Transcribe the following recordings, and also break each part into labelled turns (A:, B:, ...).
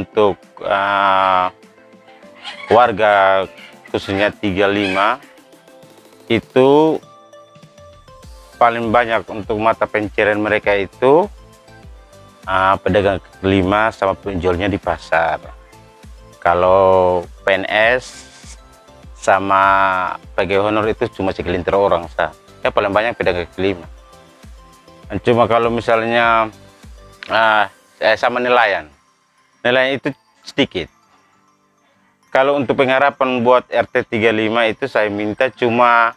A: untuk warga khususnya 35 itu paling banyak untuk mata pencarian mereka itu pedagang kaki lima sama penjualnya di pasar. Kalau PNS sama pegawai honor itu cuma segelintir orang sah. Ya paling banyak pedagang kaki lima. Cuma kalau misalnya sama nelayan itu sedikit. Kalau untuk pengharapan buat RT 35 itu saya minta cuma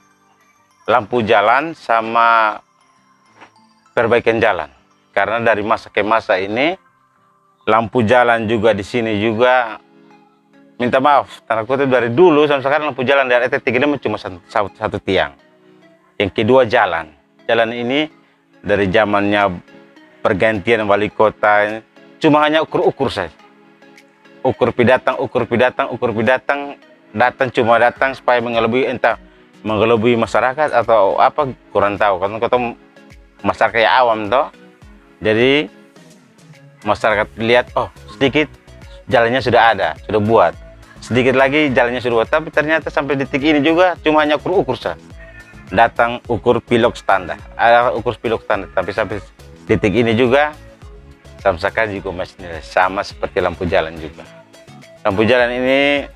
A: lampu jalan sama perbaikan jalan. Karena dari masa ke masa ini lampu jalan juga di sini juga minta maaf. Tanda kutip dari dulu sampai sekarang lampu jalan dari RT 35 cuma satu tiang. Yang kedua jalan. Jalan ini dari zamannya pergantian wali kota cuma hanya ukur-ukur saja. Ukur pidatang, datang cuma datang supaya mengelabui masyarakat atau apa kurang tahu. Karena kita masyarakat yang awam toh. Jadi masyarakat lihat oh sedikit jalannya sudah ada, sudah buat. Sedikit lagi jalannya sudah buat, tapi ternyata sampai detik ini juga cuma hanya ukur-ukur saja. Datang ukur pilok standar, ada ukur pilok standar, tapi sampai detik ini juga samsakan juga masih sama seperti lampu jalan juga. Lampu jalan ini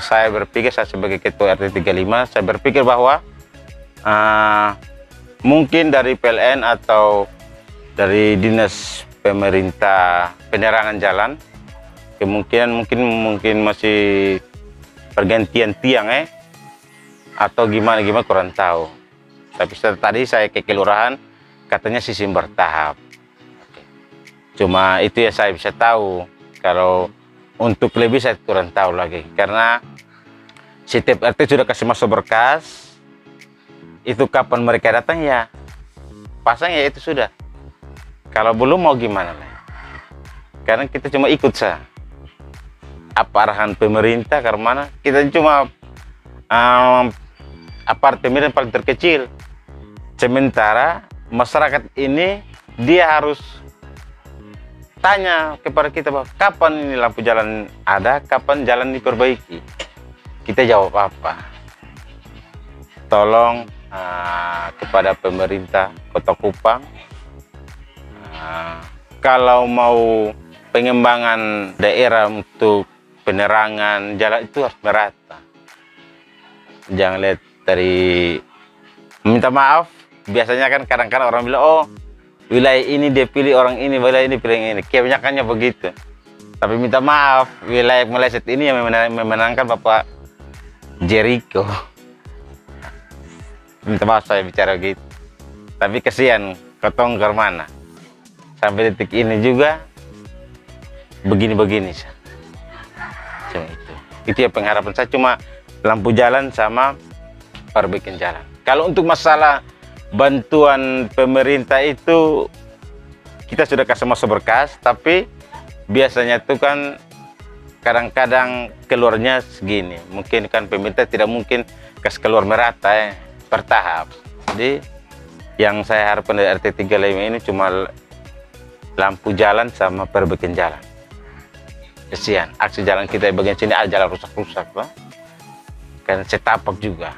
A: saya berpikir, saya sebagai ketua RT 35 saya berpikir bahwa mungkin dari PLN atau dari dinas pemerintah penerangan jalan kemungkinan mungkin masih pergantian tiang atau gimana kurang tahu. Tapi tadi saya ke kelurahan katanya sistem bertahap. Cuma itu ya saya bisa tahu. Kalau untuk lebih saya kurang tahu lagi karena setiap RT sudah kasih masuk berkas. Itu kapan mereka datang ya pasang ya itu sudah. Kalau belum mau gimana? Karena kita cuma ikut saja apa arahan pemerintah karena mana kita cuma apartemen paling terkecil. Sementara masyarakat ini dia harus tanya kepada kita bahwa kapan ini lampu jalan ada, kapan jalan diperbaiki. Kita jawab apa? Tolong kepada pemerintah Kota Kupang, kalau mau pengembangan daerah untuk penerangan jalan itu harus merata. Jangan lihat dari minta maaf. Biasanya kan kadang-kadang orang bilang oh wilayah ini dia pilih orang ini, wilayah ini pilih ini. Kebanyakannya begitu. Tapi minta maaf, wilayah meleset ini yang memenangkan Bapak Jericho. Minta maaf saya bicara gitu. Tapi kesian ketong ke mana. Sampai detik ini juga begini-begini. Cuma itu. Itu ya pengharapan saya, cuma lampu jalan sama perbaikan jalan. Kalau untuk masalah bantuan pemerintah itu kita sudah kasih masuk berkas, tapi biasanya itu kan kadang-kadang keluarnya segini. Mungkin kan pemerintah tidak mungkin kasih keluar merata bertahap. Jadi yang saya harapkan dari RT 35 ini cuma lampu jalan sama perbaikan jalan. Kesian aksi jalan kita bagian sini ada jalan rusak-rusak kan setapak juga.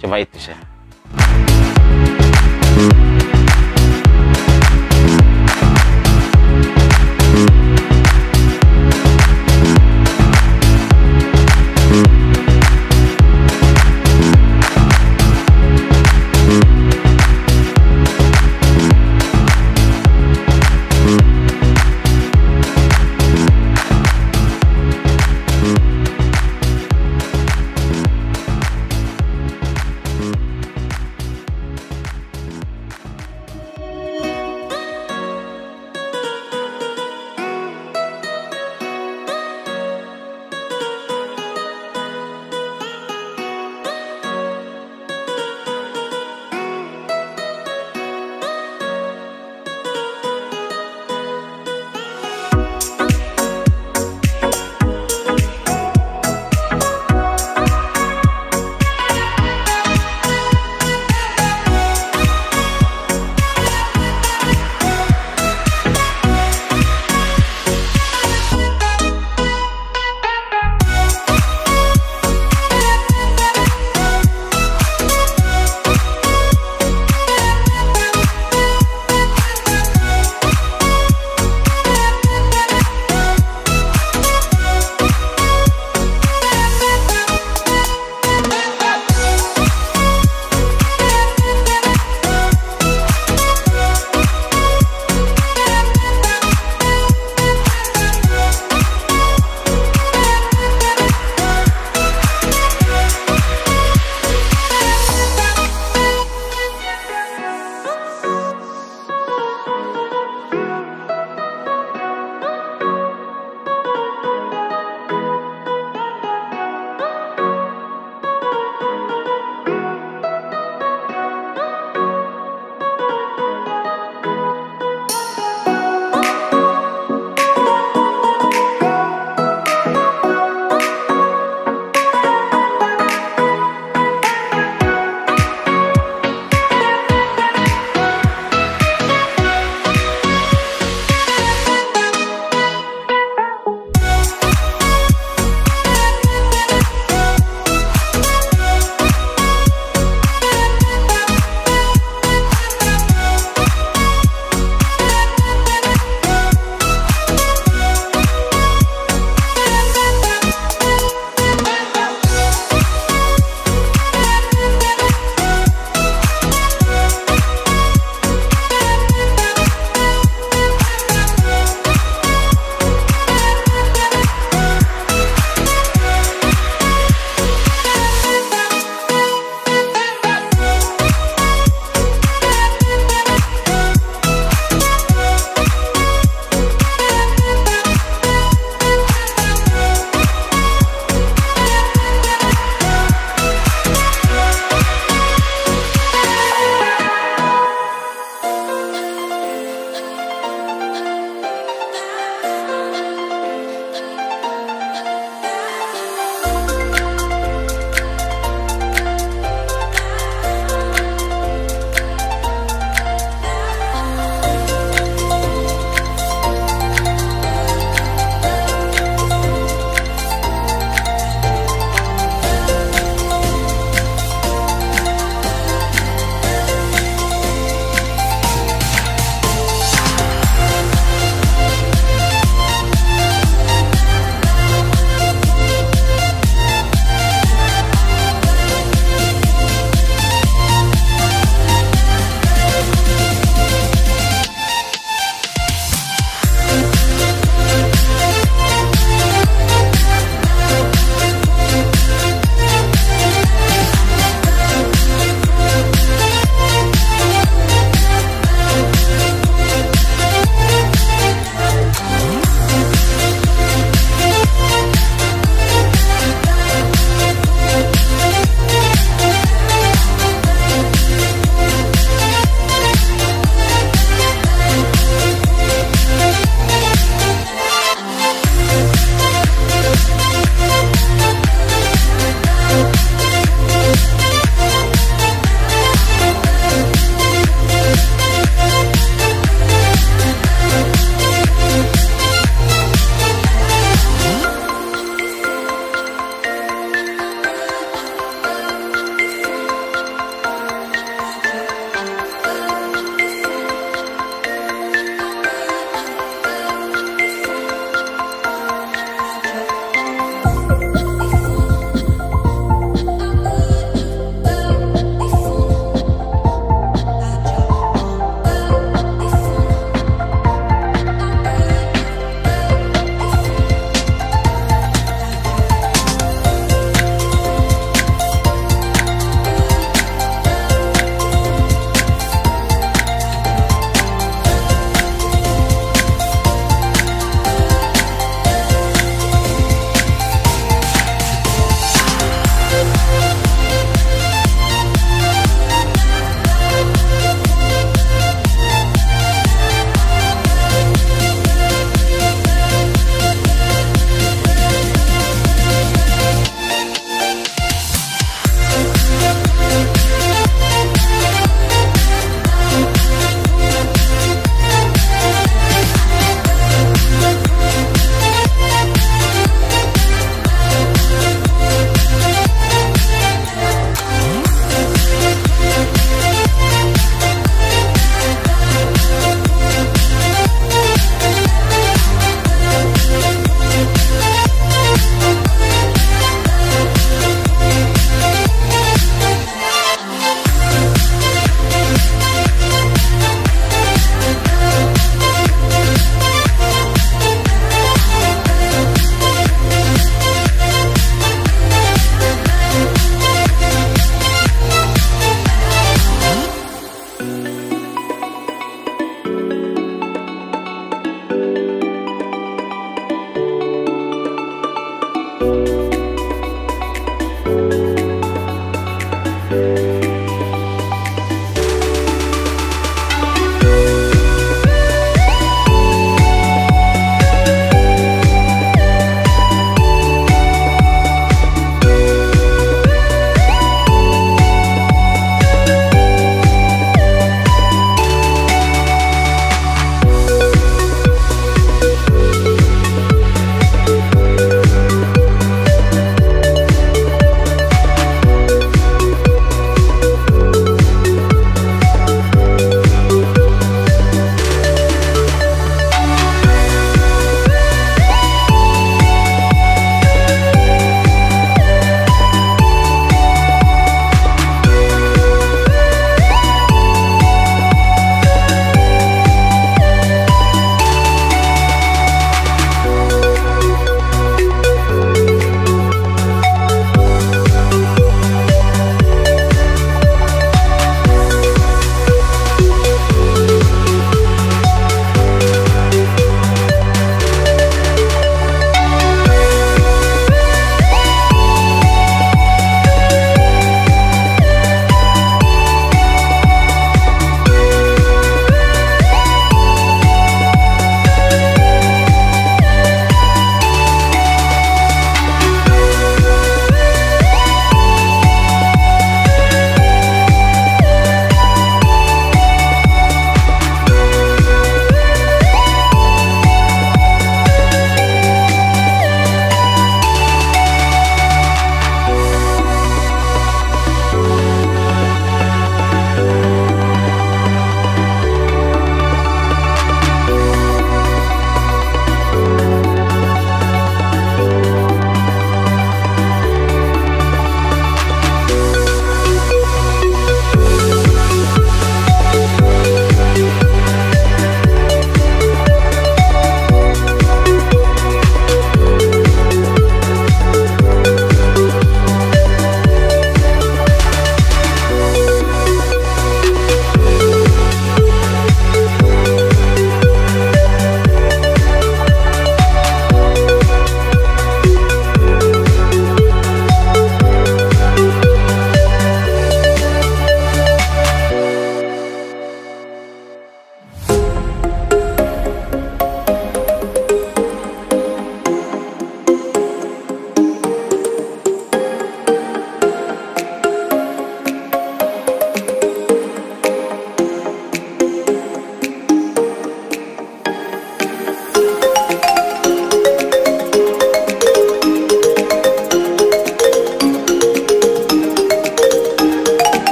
A: Cuma itu saja.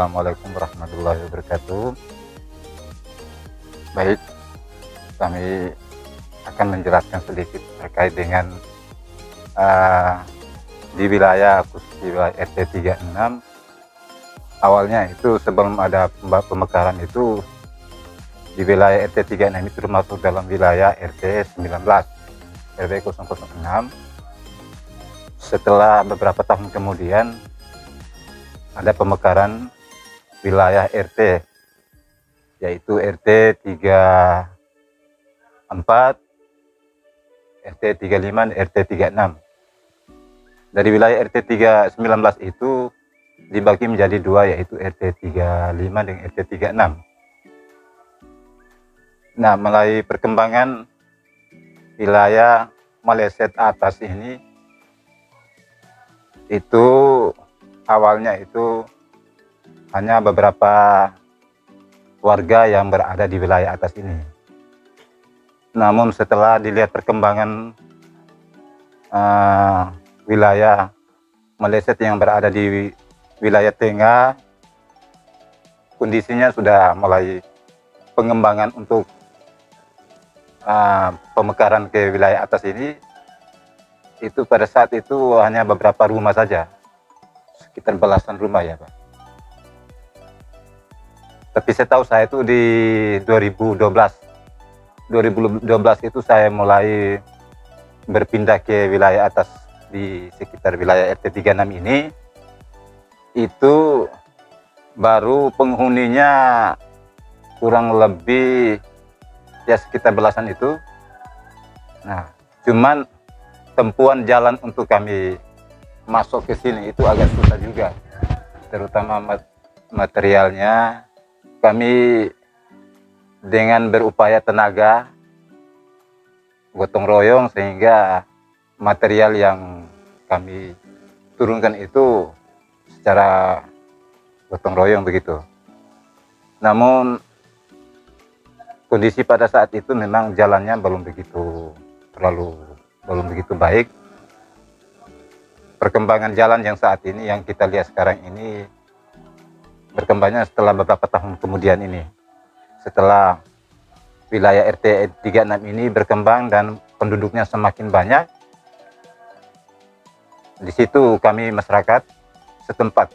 B: Assalamualaikum warahmatullahi wabarakatuh. Baik, kami akan menjelaskan sedikit terkait dengan di wilayah khusus di wilayah RT 36. Awalnya itu sebelum ada pemekaran itu di wilayah RT 36 itu termasuk dalam wilayah RT 19 RW 006. Setelah beberapa tahun kemudian ada pemekaran wilayah RT, yaitu RT 34, RT 35, RT 36. Dari wilayah RT 19 itu dibagi menjadi dua, yaitu RT 35 dan RT 36. Nah, mulai perkembangan wilayah Maleset atas ini, itu awalnya itu hanya beberapa warga yang berada di wilayah atas ini. Namun setelah dilihat perkembangan wilayah Maleset yang berada di wilayah tengah, kondisinya sudah mulai pengembangan untuk pemekaran ke wilayah atas ini. Itu pada saat itu hanya beberapa rumah saja, sekitar belasan rumah ya Pak. Tapi setahu saya itu di 2012 itu saya mulai berpindah ke wilayah atas di sekitar wilayah RT 36 ini. Itu baru penghuninya kurang lebih ya sekitar belasan itu. Nah, cuman tempuan jalan untuk kami masuk ke sini itu agak susah juga, terutama materialnya. Kami dengan berupaya tenaga gotong royong sehingga material yang kami turunkan itu secara gotong royong begitu. Namun kondisi pada saat itu memang jalannya belum begitu baik. Perkembangan jalan yang saat ini yang kita lihat sekarang ini berkembangnya setelah beberapa tahun kemudian ini, setelah wilayah RT 36 ini berkembang dan penduduknya semakin banyak. Di situ kami masyarakat setempat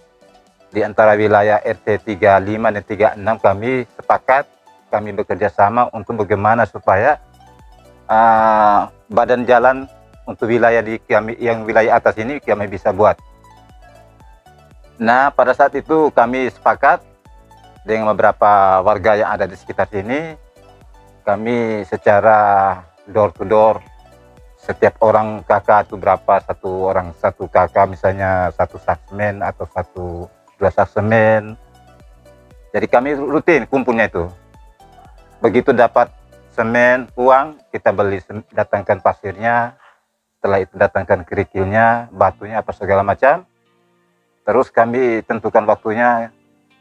B: di antara wilayah RT 35 dan 36 kami sepakat, kami bekerja sama untuk bagaimana supaya badan jalan untuk wilayah di kami yang wilayah atas ini kami bisa buat. Nah, pada saat itu kami sepakat dengan beberapa warga yang ada di sekitar sini, kami secara door to door, setiap orang kakak itu berapa, satu kakak misalnya satu sak semen atau dua sak semen. Jadi kami rutin kumpulnya itu. Begitu dapat semen, uang, kita beli, datangkan pasirnya, setelah itu datangkan kerikilnya, batunya, apa segala macam. Terus kami tentukan waktunya,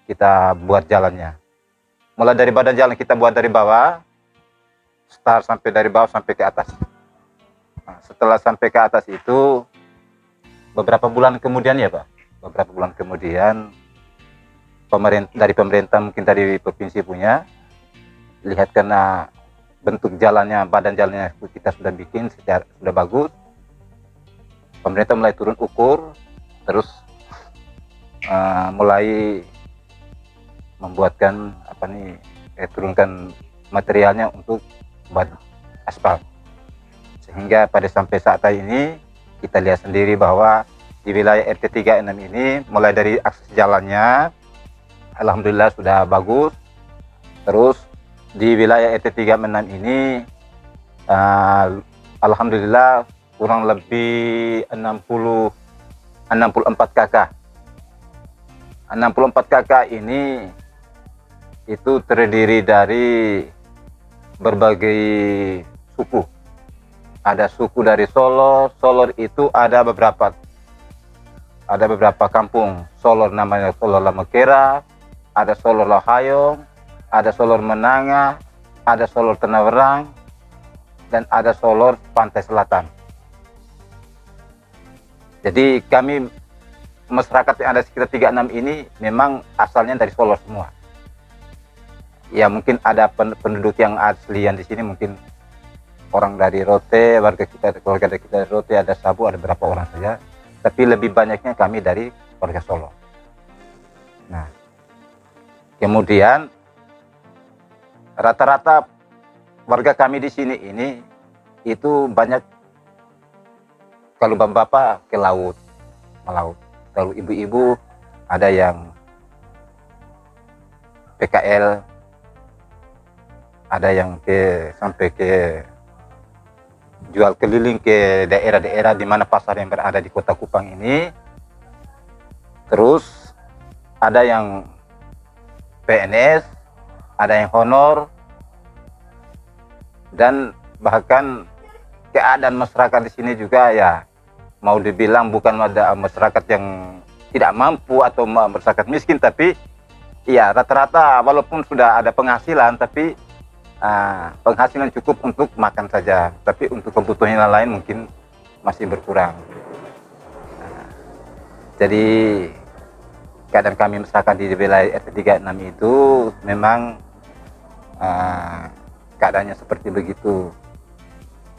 B: kita buat jalannya. Mulai dari badan jalan kita buat dari bawah, start sampai dari bawah sampai ke atas. Nah, setelah sampai ke atas itu, beberapa bulan kemudian ya Pak, beberapa bulan kemudian, dari pemerintah mungkin dari provinsi punya, lihat karena bentuk jalannya, badan jalannya kita sudah bikin sudah bagus, pemerintah mulai turun ukur, terus mulai membuatkan turunkan materialnya untuk buat aspal. Sehingga pada sampai saat ini kita lihat sendiri bahwa di wilayah RT 36 ini mulai dari akses jalannya alhamdulillah sudah bagus. Terus di wilayah RT 36 ini alhamdulillah kurang lebih 64 kakak. 64 kakak ini itu terdiri dari berbagai suku. Ada suku dari Solor. Solor itu ada beberapa kampung. Solor namanya Solor Lamekera, ada Solor Lahayong, ada Solor Menanga, ada Solor Tenawerang, dan ada Solor Pantai Selatan. Jadi kami masyarakat yang ada sekitar 36 ini memang asalnya dari Solo semua. Ya mungkin ada penduduk yang asli yang di sini, mungkin orang dari Rote, keluarga dari kita dari Rote, ada Sabu, ada beberapa orang saja. Tapi lebih banyaknya kami dari warga Solo. Nah, kemudian rata-rata warga kami di sini ini itu banyak, kalau bapak ke laut, melaut. Kalau ibu-ibu ada yang PKL, ada yang sampai ke jual keliling ke daerah-daerah di mana pasar yang berada di Kota Kupang ini. Terus ada yang PNS, ada yang honor, dan bahkan keadaan masyarakat di sini juga ya mau dibilang bukan ada masyarakat yang tidak mampu atau masyarakat miskin, tapi ya rata-rata walaupun sudah ada penghasilan, tapi penghasilan cukup untuk makan saja, tapi untuk kebutuhan yang lain mungkin masih berkurang. Jadi keadaan kami masyarakat di wilayah RT 36 itu memang keadaannya seperti begitu.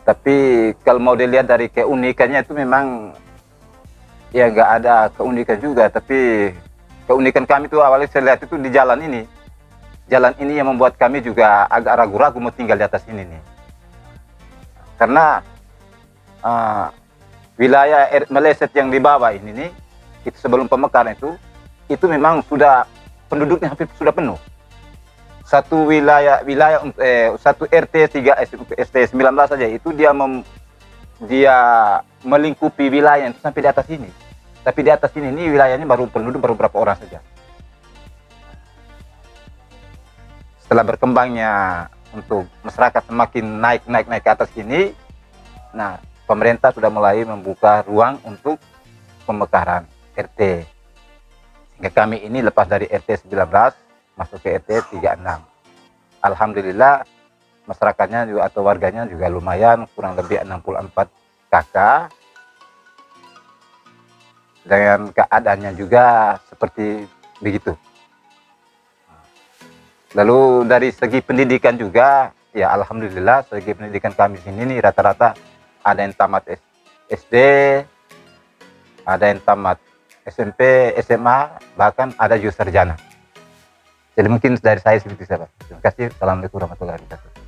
B: Tapi kalau mau dilihat dari keunikannya itu memang ya nggak ada keunikan juga, tapi keunikan kami itu awalnya saya lihat itu di jalan ini. Jalan ini yang membuat kami juga agak ragu-ragu mau tinggal di atas ini nih. Karena wilayah Meleset yang di bawah ini nih, itu sebelum pemekaran itu memang sudah penduduknya hampir sudah penuh. Satu satu RT 3 untuk ST 19 saja itu dia melingkupi wilayah itu sampai di atas ini. Tapi di atas ini wilayahnya penduduk baru berapa orang saja. Setelah berkembangnya untuk masyarakat semakin naik ke atas ini, nah pemerintah sudah mulai membuka ruang untuk pemekaran RT. Sehingga kami ini lepas dari RT 19 masuk ke RT 36. Alhamdulillah masyarakatnya juga atau warganya juga lumayan, kurang lebih 64 kakak. Dan keadaannya juga seperti begitu. Lalu dari segi pendidikan juga, ya alhamdulillah segi pendidikan kami di sini nih rata-rata ada yang tamat SD, ada yang tamat SMP, SMA, bahkan ada juga sarjana. Jadi mungkin dari saya seperti itu. Terima kasih. Assalamualaikum warahmatullahi wabarakatuh.